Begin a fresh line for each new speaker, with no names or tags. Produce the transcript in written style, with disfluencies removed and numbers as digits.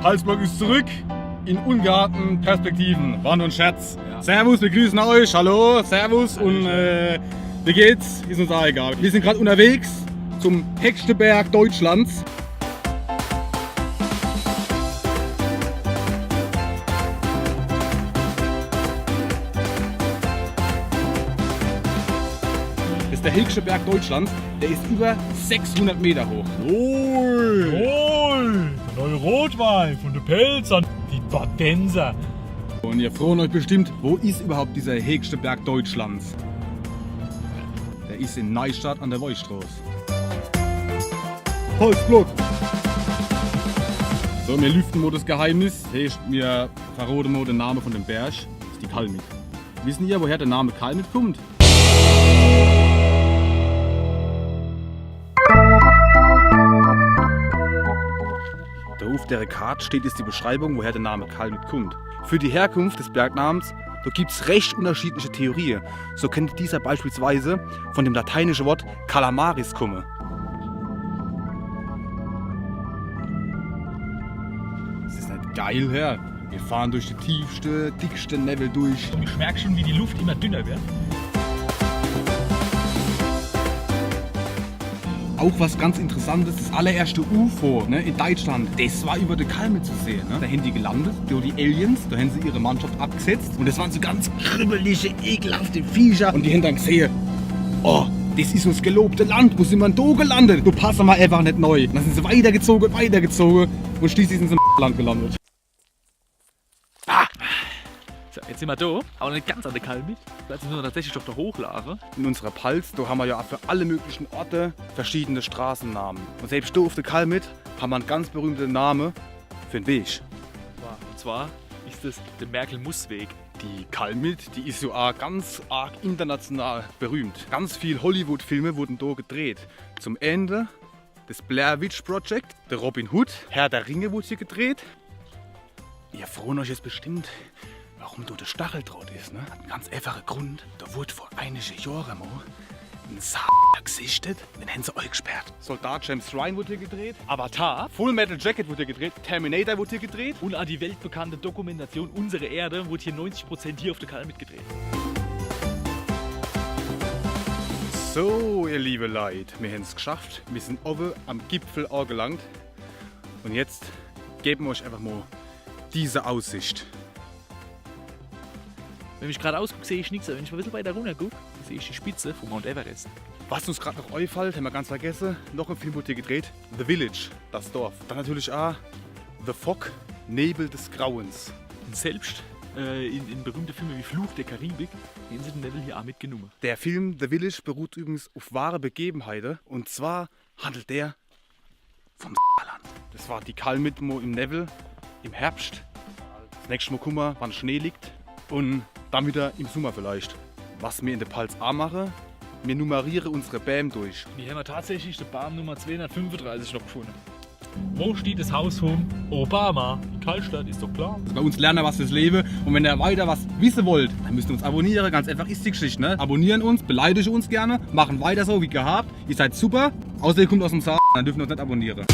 Halsblock ist zurück in ungeahnten Perspektiven. War nur ein Scherz. Ja. Servus, wir grüßen euch. Hallo, Servus und wie geht's? Ist uns auch egal. Wir sind gerade unterwegs zum höchsten Berg Deutschlands. Das ist der höchste Berg Deutschlands. Der ist über 600 Meter hoch.
Wohl! Der neue Rotwein von der Pelz an die Badenser.
Und ihr freut euch bestimmt, wo ist überhaupt dieser höchste Berg Deutschlands? Der ist in Neustadt an der Wollstraße. Holzblock! So, wir lüften mal das Geheimnis. Wir verraten mal den Namen von dem Berg. Das ist die Kalmit. Wissen ihr, woher der Name Kalmit kommt? Da auf der Karte steht jetzt die Beschreibung, woher der Name Kalmit kommt. Für die Herkunft des Bergnamens gibt es recht unterschiedliche Theorien. So könnte dieser beispielsweise von dem lateinischen Wort Calamaris kommen. Das ist nicht geil, Herr. Wir fahren durch die tiefste, dickste Nebel durch.
Und ich merke schon, wie die Luft immer dünner wird.
Auch was ganz Interessantes, das allererste UFO in Deutschland, das war über der Kalmit zu sehen. Da haben die gelandet, die Aliens, da haben sie ihre Mannschaft abgesetzt. Und das waren so ganz kribbelige, ekelhafte Viecher. Und die haben dann gesehen, oh, das ist uns gelobte Land, wo sind wir da gelandet? Du passen mal einfach nicht neu. Dann sind sie weitergezogen und schließlich sind sie im Land gelandet.
So, jetzt sind wir da, aber nicht ganz an der Kalmit. Jetzt müssen wir tatsächlich auf der Hochlage.
In unserer Palz, da haben wir ja für alle möglichen Orte verschiedene Straßennamen. Und selbst da auf der Kalmit haben wir einen ganz berühmten Namen für den Weg.
Und zwar ist das der Merkel-Muss-Weg.
Die Kalmit, die ist so auch ganz arg international berühmt. Ganz viele Hollywood-Filme wurden da gedreht. Zum Ende des Blair Witch Project, der Robin Hood, Herr der Ringe wurde hier gedreht. Ihr freut euch jetzt bestimmt, warum da der Stacheldraht ist. Ne? Hat einen ganz einfachen Grund. Da wurde vor einigen Jahren mal ein gesichtet, den haben sie euch gesperrt. Soldat James Ryan wurde hier gedreht.
Avatar.
Full Metal Jacket wurde hier gedreht. Terminator wurde hier gedreht.
Und auch die weltbekannte Dokumentation Unsere Erde wurde hier 90% hier auf der Kalmit gedreht.
So, ihr liebe Leute, wir haben es geschafft. Wir sind oben am Gipfel angelangt. Und jetzt geben wir euch einfach mal diese Aussicht.
Wenn ich gerade ausgucke, sehe ich nichts. Aber wenn ich mal ein bisschen weiter runter gucke, sehe ich die Spitze von Mount Everest.
Was uns gerade noch einfällt, haben wir ganz vergessen, noch ein Film wurde hier gedreht. The Village, das Dorf. Dann natürlich auch The Fog, Nebel des Grauens.
Und selbst in berühmten Filmen wie Fluch der Karibik haben sie den Nebel hier auch mitgenommen.
Der Film The Village beruht übrigens auf wahre Begebenheiten. Und zwar handelt der vom Saarland. Das war die Kalmit im Nebel im Herbst. Das nächste Mal gucken wir, wann Schnee liegt. Und dann wieder im Sommer vielleicht. Was wir in der Palz auch machen, wir nummerieren unsere Bäm durch.
Und hier haben wir tatsächlich die Bahn Nummer 235 noch gefunden. Wo steht das Haus von Obama? Die Kaltstadt, ist doch klar.
Bei uns lernen wir was fürs Leben. Und wenn ihr weiter was wissen wollt, dann müsst ihr uns abonnieren. Ganz einfach ist die Geschichte. Ne? Abonnieren uns, beleidigen uns gerne, machen weiter so wie gehabt. Ihr seid super. Außer ihr kommt aus dem Saal, dann dürfen wir uns nicht abonnieren.